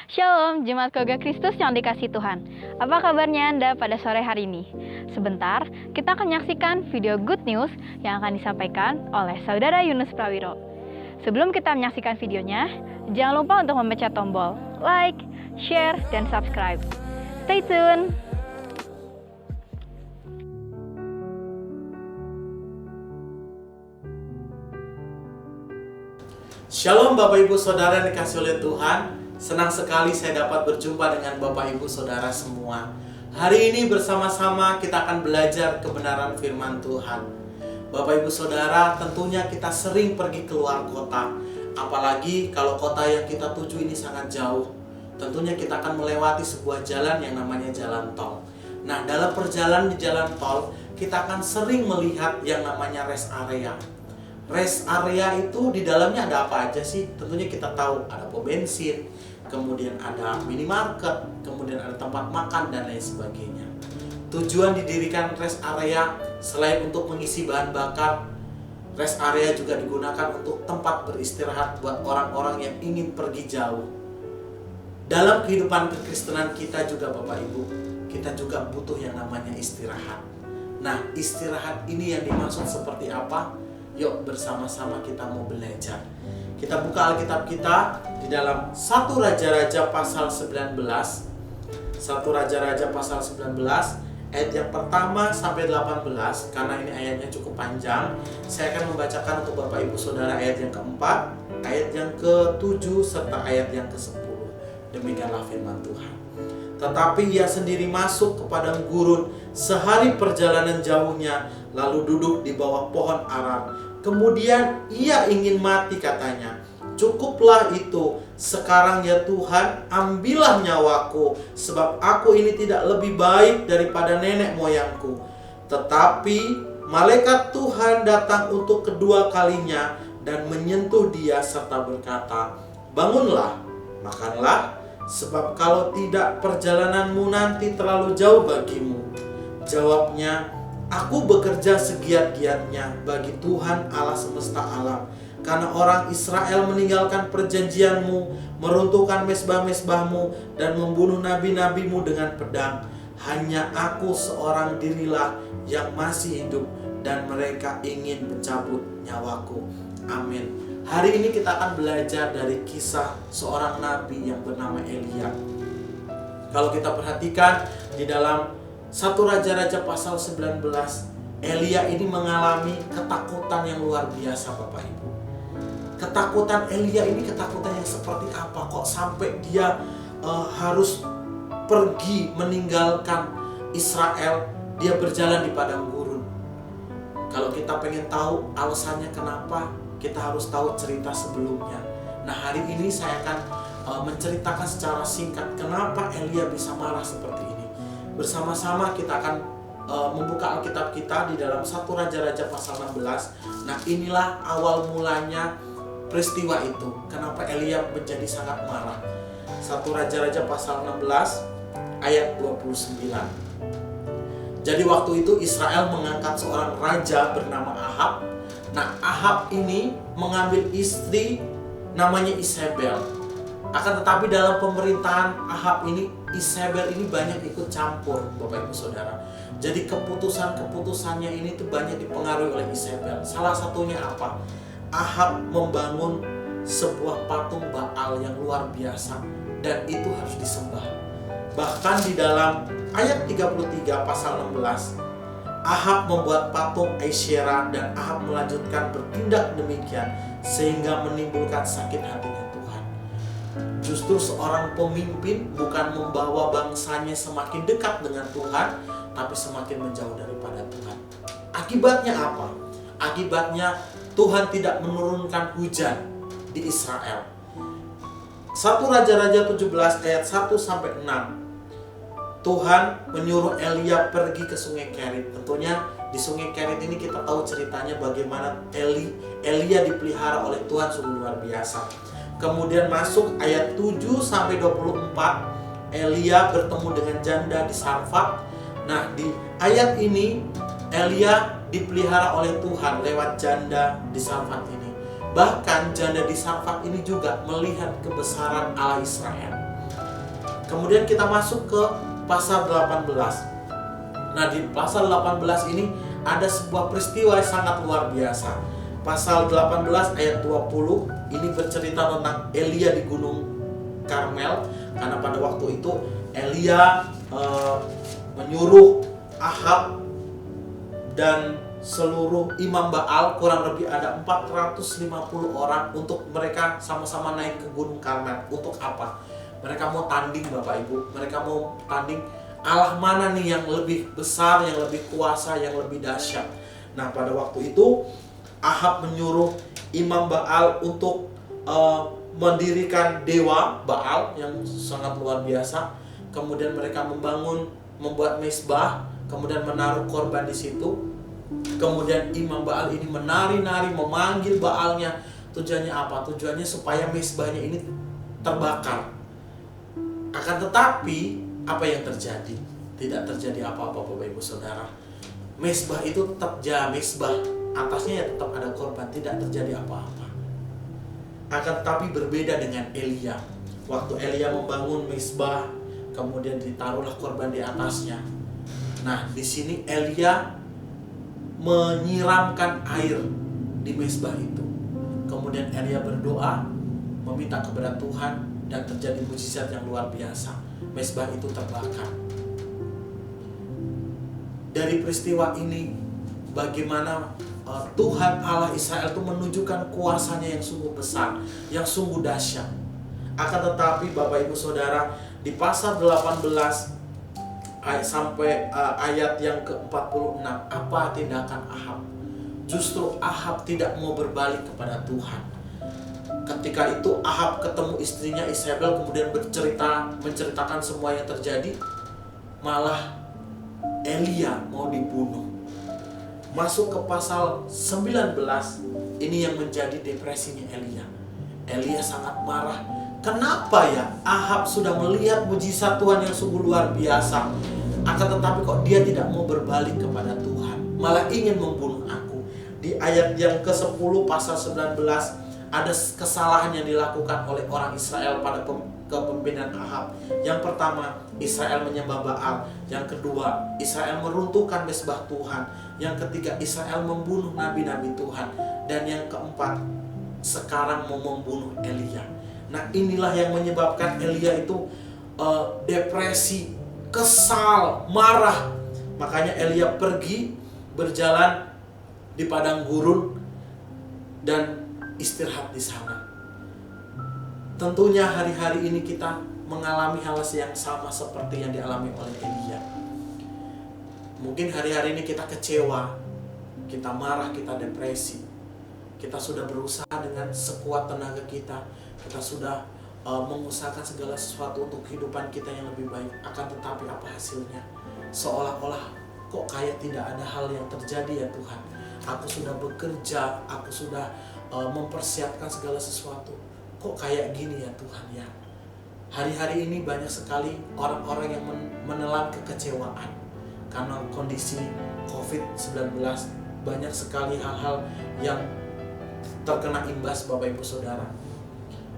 Shalom, Jemaat Keluarga Kristus yang dikasihi Tuhan. Apa kabarnya Anda pada sore hari ini? Sebentar, kita akan menyaksikan video good news yang akan disampaikan oleh Saudara Yunus Prawiro. Sebelum kita menyaksikan videonya, jangan lupa untuk memencet tombol like, share, dan subscribe. Stay tune! Shalom Bapak Ibu Saudara yang dikasihi oleh Tuhan. Senang sekali saya dapat berjumpa dengan Bapak Ibu Saudara semua. Hari ini bersama-sama kita akan belajar kebenaran firman Tuhan. Bapak Ibu Saudara, tentunya kita sering pergi keluar kota. Apalagi kalau kota yang kita tuju ini sangat jauh. Tentunya kita akan melewati sebuah jalan yang namanya jalan tol. Nah, dalam perjalanan di jalan tol, kita akan sering melihat yang namanya rest area. Rest area itu di dalamnya ada apa aja sih? Tentunya kita tahu ada pom bensin, kemudian ada minimarket, kemudian ada tempat makan dan lain sebagainya. Tujuan didirikan rest area selain untuk mengisi bahan bakar, rest area juga digunakan untuk tempat beristirahat buat orang-orang yang ingin pergi jauh. Dalam kehidupan kekristenan kita juga Bapak Ibu, kita juga butuh yang namanya istirahat. Nah, istirahat ini yang dimaksud seperti apa? Yuk bersama-sama kita mau belajar. Kita buka Alkitab kita di dalam 1 Raja-Raja pasal 19. 1 Raja-Raja pasal 19 ayat yang pertama sampai 18. Karena ini ayatnya cukup panjang, saya akan membacakan untuk Bapak Ibu Saudara ayat yang keempat, ayat yang ke-7 serta ayat yang ke-10. Demikianlah firman Tuhan. Tetapi ia sendiri masuk ke padang gurun sehari perjalanan jauhnya, lalu duduk di bawah pohon ara. Kemudian ia ingin mati, katanya. Cukuplah itu, sekarang ya Tuhan, ambillah nyawaku, sebab aku ini tidak lebih baik daripada nenek moyangku. Tetapi malaikat Tuhan datang untuk kedua kalinya dan menyentuh dia serta berkata, bangunlah, makanlah, sebab kalau tidak perjalananmu nanti terlalu jauh bagimu. Jawabnya, aku bekerja segiat-giatnya bagi Tuhan Allah semesta alam. Karena orang Israel meninggalkan perjanjianmu, meruntuhkan mezbah-mezbahmu, dan membunuh nabi-nabimu dengan pedang. Hanya aku seorang dirilah yang masih hidup, dan mereka ingin mencabut nyawaku. Amin. Hari ini kita akan belajar dari kisah seorang nabi yang bernama Elia. Kalau kita perhatikan di dalam 1 Raja-Raja pasal 19, Elia ini mengalami ketakutan yang luar biasa Bapak Ibu. Ketakutan Elia ini ketakutan yang seperti apa? Kok sampai dia harus pergi meninggalkan Israel, dia berjalan di padang gurun. Kalau kita pengen tahu alasannya kenapa, kita harus tahu cerita sebelumnya. Nah, hari ini saya akan menceritakan secara singkat kenapa Elia bisa marah seperti ini. Bersama-sama kita akan membuka Alkitab kita di dalam 1 Raja-Raja pasal 16. Nah, inilah awal mulanya peristiwa itu. Kenapa Elia menjadi sangat marah. 1 Raja-Raja pasal 16 ayat 29. Jadi waktu itu Israel mengangkat seorang raja bernama Ahab. Nah, Ahab ini mengambil istri namanya Isabel. Akan tetapi dalam pemerintahan Ahab ini, Isabel ini banyak ikut campur Bapak Ibu Saudara. Jadi keputusannya ini tuh banyak dipengaruhi oleh Isabel. Salah satunya apa? Ahab membangun sebuah patung Baal yang luar biasa, dan itu harus disembah. Bahkan di dalam ayat 33 pasal 16, Ahab membuat patung Asyera, dan Ahab melanjutkan bertindak demikian sehingga menimbulkan sakit hatinya Tuhan. Justru seorang pemimpin bukan membawa bangsanya semakin dekat dengan Tuhan, tapi semakin menjauh daripada Tuhan. Akibatnya apa? Akibatnya Tuhan tidak menurunkan hujan di Israel. 1 Raja-Raja 17 ayat 1 sampai 6. Tuhan menyuruh Elia pergi ke sungai Kerit. Tentunya di sungai Kerit ini kita tahu ceritanya bagaimana Elia dipelihara oleh Tuhan sungguh luar biasa. Kemudian masuk ayat 7 sampai 24, Elia bertemu dengan janda di Sarfat. Nah, di ayat ini Elia dipelihara oleh Tuhan lewat janda di Sarfat ini. Bahkan janda di Sarfat ini juga melihat kebesaran Allah Israel. Kemudian kita masuk ke pasal 18. Nah, di pasal 18 ini ada sebuah peristiwa yang sangat luar biasa. Pasal 18 ayat 20 ini bercerita tentang Elia di Gunung Karmel, karena pada waktu itu Elia menyuruh Ahab dan seluruh imam Baal, kurang lebih ada 450 orang, untuk mereka sama-sama naik ke Gunung Karmel. Untuk apa? Mereka mau tanding, Bapak Ibu. Mereka mau tanding Allah mana nih yang lebih besar, yang lebih kuasa, yang lebih dahsyat. Nah, pada waktu itu Ahab menyuruh imam Baal untuk mendirikan dewa Baal yang sangat luar biasa. Kemudian mereka membuat mezbah, kemudian menaruh korban di situ. Kemudian imam Baal ini menari-nari, memanggil Baalnya. Tujuannya apa? Tujuannya supaya mezbahnya ini terbakar. Akan tetapi apa yang terjadi? Tidak terjadi apa-apa, Bapak Ibu Saudara. Mezbah itu tetap mezbah, atasnya ya tetap ada korban, tidak terjadi apa-apa. Akan tetapi berbeda dengan Elia. Waktu Elia membangun mezbah, kemudian ditaruhlah korban di atasnya. Nah, di sini Elia menyiramkan air di mezbah itu. Kemudian Elia berdoa, meminta kepada Tuhan, dan terjadi mukjizat yang luar biasa. Mezbah itu terbakar. Dari peristiwa ini, bagaimana Tuhan Allah Israel itu menunjukkan kuasanya yang sungguh besar, yang sungguh dahsyat. Akan tetapi Bapak Ibu Saudara, di pasal 18 sampai ayat yang ke-46, apa tindakan Ahab? Justru Ahab tidak mau berbalik kepada Tuhan. Ketika itu Ahab ketemu istrinya Isabel, kemudian menceritakan semua yang terjadi. Malah Elia mau dibunuh. Masuk ke pasal 19, ini yang menjadi depresinya Elia. Elia sangat marah. Kenapa ya Ahab sudah melihat mujizat Tuhan yang sungguh luar biasa, akan tetapi kok dia tidak mau berbalik kepada Tuhan, malah ingin membunuh aku. Di ayat yang ke-10 pasal 19 ada kesalahan yang dilakukan oleh orang Israel pada kepemimpinan Ahab. Yang pertama, Israel menyembah Baal. Yang kedua, Israel meruntuhkan mezbah Tuhan. Yang ketiga, Israel membunuh nabi-nabi Tuhan. Dan yang keempat, sekarang mau membunuh Elia. Nah, inilah yang menyebabkan Elia itu depresi, kesal, marah. Makanya Elia pergi berjalan di padang gurun dan istirahat di sana. Tentunya hari-hari ini kita mengalami hal yang sama seperti yang dialami oleh Elia. Mungkin hari-hari ini kita kecewa, kita marah, kita depresi. Kita sudah berusaha dengan sekuat tenaga kita. Kita sudah mengusahakan segala sesuatu untuk kehidupan kita yang lebih baik. Akan tetapi apa hasilnya? Seolah-olah kok kayak tidak ada hal yang terjadi ya Tuhan. Aku sudah bekerja, aku sudah mempersiapkan segala sesuatu. Kok kayak gini ya Tuhan ya? Hari-hari ini banyak sekali orang-orang yang menelan kekecewaan karena kondisi COVID-19. Banyak sekali hal-hal yang terkena imbas, Bapak Ibu Saudara.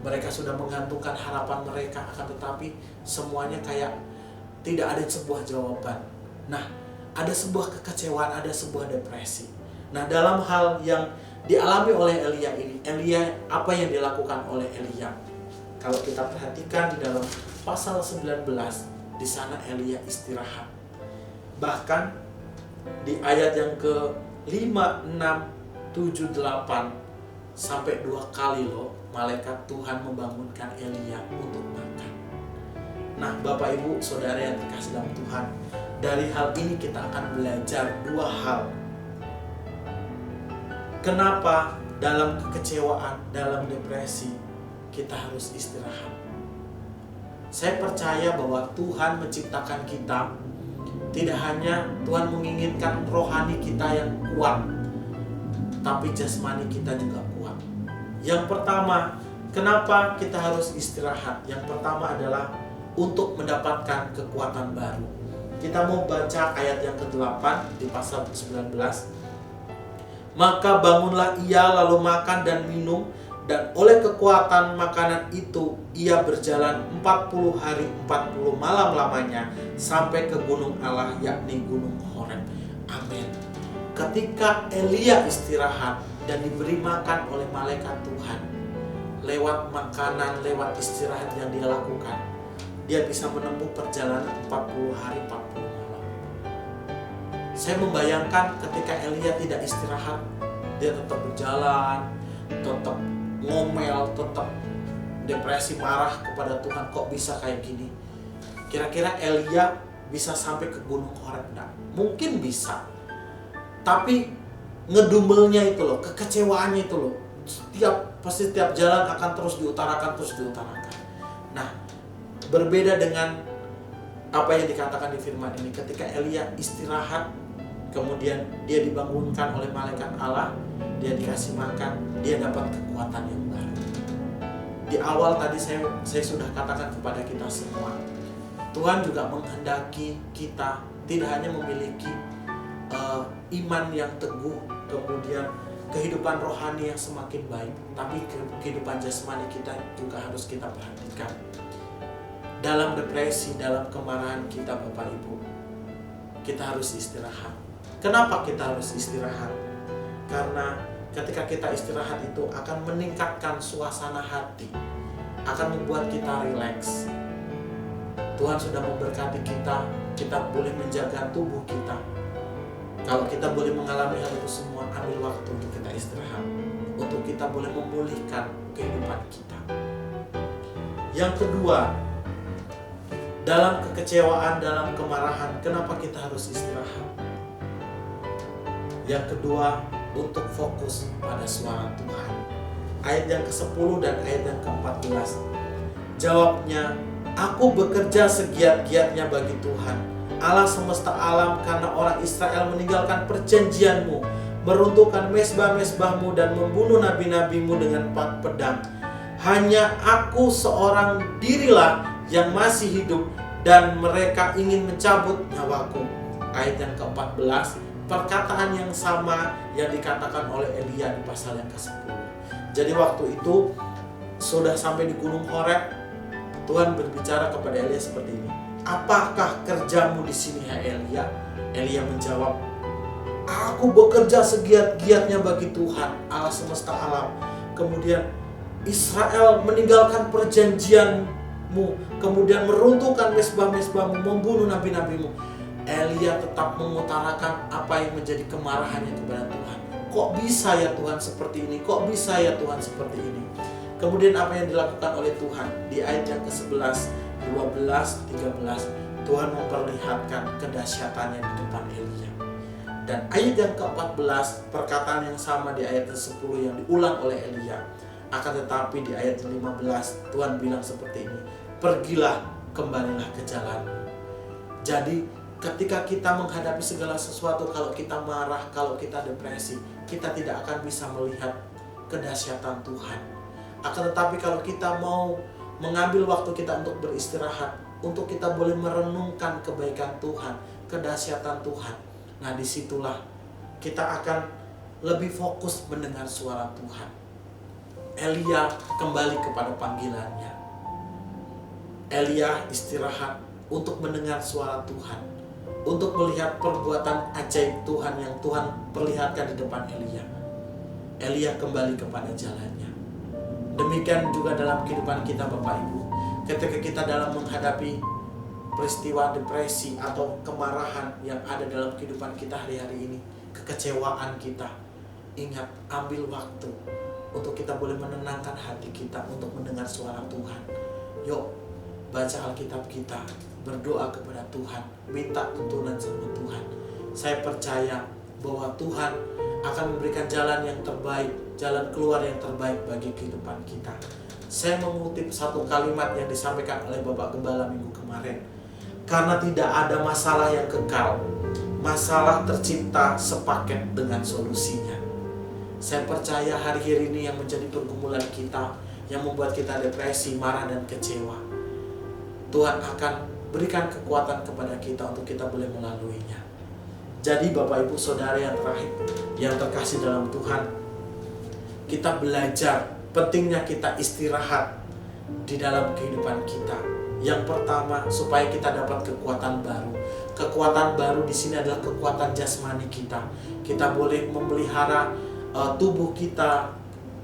Mereka sudah menggantungkan harapan mereka, akan tetapi semuanya kayak tidak ada sebuah jawaban. Nah, ada sebuah kekecewaan, ada sebuah depresi. Nah, dalam hal yang dialami oleh Elia ini, apa yang dilakukan oleh Elia? Kalau kita perhatikan di dalam pasal 19, di sana Elia istirahat. Bahkan di ayat yang ke-5, 6, 7, 8 sampai 2 kali loh malaikat Tuhan membangunkan Elia untuk makan. Nah, Bapak Ibu Saudara yang dikasih dalam Tuhan, dari hal ini kita akan belajar 2 hal. Kenapa dalam kekecewaan, dalam depresi, kita harus istirahat? Saya percaya bahwa Tuhan menciptakan kita, tidak hanya Tuhan menginginkan rohani kita yang kuat, tapi jasmani kita juga kuat. Yang pertama, kenapa kita harus istirahat? Yang pertama adalah untuk mendapatkan kekuatan baru. Kita mau baca ayat yang ke-8 di pasal 19. Maka bangunlah ia lalu makan dan minum, Dan oleh kekuatan makanan itu ia berjalan 40 hari 40 malam lamanya sampai ke gunung Allah, yakni gunung Horeb. Amin. Ketika Elia istirahat dan diberi makan oleh malaikat Tuhan, lewat makanan, lewat istirahat yang dia lakukan, dia bisa menempuh perjalanan 40 hari 40 malam. Saya membayangkan ketika Elia tidak istirahat, dia tetap berjalan, tetap ngomel, tetap depresi, marah kepada Tuhan. Kok bisa kayak gini? Kira-kira Elia bisa sampai ke gunung Horeb enggak? Mungkin bisa. Tapi ngedumelnya itu loh, kekecewaannya itu loh, pasti setiap jalan akan terus diutarakan. Nah, berbeda dengan apa yang dikatakan di firman ini. Ketika Elia istirahat, kemudian dia dibangunkan oleh malaikat Allah, dia dikasih makan, dia dapat kekuatan yang baru. Di awal tadi saya sudah katakan kepada kita semua, Tuhan juga menghendaki kita tidak hanya memiliki iman yang teguh, kemudian kehidupan rohani yang semakin baik, tapi kehidupan jasmani kita juga harus kita perhatikan. Dalam depresi, dalam kemarahan kita Bapak Ibu, kita harus istirahat. Kenapa kita harus istirahat? Karena ketika kita istirahat itu akan meningkatkan suasana hati, akan membuat kita rileks. Tuhan sudah memberkati kita, kita boleh menjaga tubuh kita. Kalau kita boleh mengalami hal itu semua, ambil waktu untuk kita istirahat, untuk kita boleh memulihkan kehidupan kita. Yang kedua, dalam kekecewaan, dalam kemarahan, kenapa kita harus istirahat? Yang kedua, untuk fokus pada suara Tuhan. Ayat yang ke-10 dan ayat yang ke-14. Jawabnya, aku bekerja segiat-giatnya bagi Tuhan, Allah semesta alam, karena orang Israel meninggalkan perjanjianmu, meruntuhkan mezbah-mezbahmu dan membunuh nabi-nabimu dengan pedang. Hanya aku seorang dirilah yang masih hidup dan mereka ingin mencabut nyawaku. Ayat yang ke-14. Perkataan yang sama yang dikatakan oleh Elia di pasal yang ke-10. Jadi waktu itu sudah sampai di gunung Horeb, Tuhan berbicara kepada Elia seperti ini. Apakah kerjamu di sini, hai Elia? Elia menjawab, aku bekerja segiat-giatnya bagi Tuhan, Allah semesta alam. Kemudian Israel meninggalkan perjanjianmu, kemudian meruntuhkan mezbah-mezbahmu, membunuh nabi-nabimu. Elia tetap mengutarakan apa yang menjadi kemarahannya kepada Tuhan. Kok bisa ya Tuhan seperti ini? Kok bisa ya Tuhan seperti ini? Kemudian apa yang dilakukan oleh Tuhan? Di ayat yang ke-11, 12, 13, Tuhan memperlihatkan kedahsyatannya di depan Elia. Dan ayat yang ke-14, perkataan yang sama di ayat ke-10 yang diulang oleh Elia. Akan tetapi di ayat ke-15, Tuhan bilang seperti ini, pergilah, kembalilah ke jalanmu. Jadi ketika kita menghadapi segala sesuatu, kalau kita marah, kalau kita depresi, kita tidak akan bisa melihat kedahsyatan Tuhan. Akan tetapi kalau kita mau mengambil waktu kita untuk beristirahat, untuk kita boleh merenungkan kebaikan Tuhan, kedahsyatan Tuhan, nah disitulah kita akan lebih fokus mendengar suara Tuhan. Elia kembali kepada panggilannya. Elia istirahat untuk mendengar suara Tuhan, untuk melihat perbuatan ajaib Tuhan yang Tuhan perlihatkan di depan Elia. Elia kembali kepada jalannya. Demikian juga dalam kehidupan kita Bapak Ibu. Ketika kita dalam menghadapi peristiwa depresi atau kemarahan yang ada dalam kehidupan kita hari-hari ini, kekecewaan kita, ingat, ambil waktu untuk kita boleh menenangkan hati kita untuk mendengar suara Tuhan. Yuk, baca Alkitab kita, berdoa kepada Tuhan, minta tuntunan sama Tuhan. Saya percaya bahwa Tuhan akan memberikan jalan yang terbaik, jalan keluar yang terbaik bagi kehidupan kita. Saya mengutip satu kalimat yang disampaikan oleh Bapak Gembala minggu kemarin. Karena tidak ada masalah yang kekal, masalah tercipta sepaket dengan solusinya. Saya percaya hari-hari ini yang menjadi pergumulan kita, yang membuat kita depresi, marah dan kecewa, Tuhan akan berikan kekuatan kepada kita untuk kita boleh melaluinya. Jadi Bapak Ibu Saudara yang terakhir, yang terkasih dalam Tuhan, kita belajar pentingnya kita istirahat di dalam kehidupan kita. Yang pertama, supaya kita dapat kekuatan baru. Kekuatan baru di sini adalah kekuatan jasmani kita. Kita boleh memelihara tubuh kita,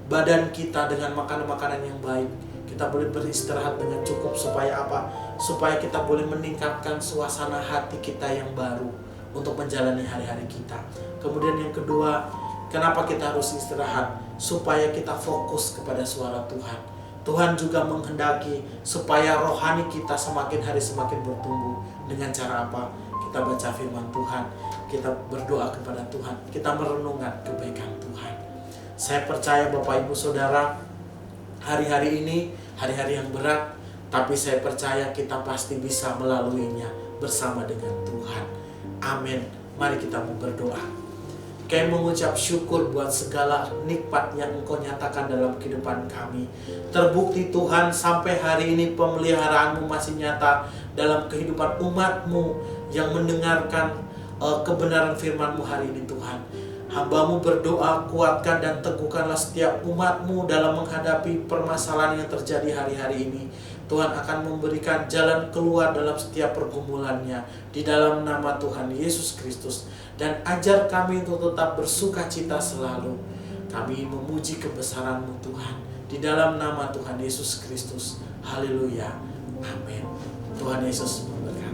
badan kita dengan makanan-makanan yang baik. Kita boleh beristirahat dengan cukup supaya apa? Supaya kita boleh meningkatkan suasana hati kita yang baru untuk menjalani hari-hari kita. Kemudian yang kedua, kenapa kita harus istirahat? Supaya kita fokus kepada suara Tuhan. Tuhan juga menghendaki supaya rohani kita semakin hari semakin bertumbuh. Dengan cara apa? Kita baca firman Tuhan, kita berdoa kepada Tuhan, kita merenungkan kebaikan Tuhan. Saya percaya Bapak Ibu Saudara, hari-hari ini hari-hari yang berat, tapi saya percaya kita pasti bisa melaluinya bersama dengan Tuhan. Amin. Mari kita berdoa. Kami mengucap syukur buat segala nikmat yang Engkau nyatakan dalam kehidupan kami. Terbukti Tuhan, sampai hari ini pemeliharaanmu masih nyata dalam kehidupan umatmu yang mendengarkan kebenaran firman-Mu hari ini Tuhan. Hamba-Mu berdoa, kuatkan dan teguhkanlah setiap umat-Mu dalam menghadapi permasalahan yang terjadi hari-hari ini. Tuhan akan memberikan jalan keluar dalam setiap pergumulannya di dalam nama Tuhan Yesus Kristus. Dan ajar kami untuk tetap bersuka cita selalu. Kami memuji kebesaran-Mu Tuhan di dalam nama Tuhan Yesus Kristus. Haleluya. Amin. Tuhan Yesus memberkati.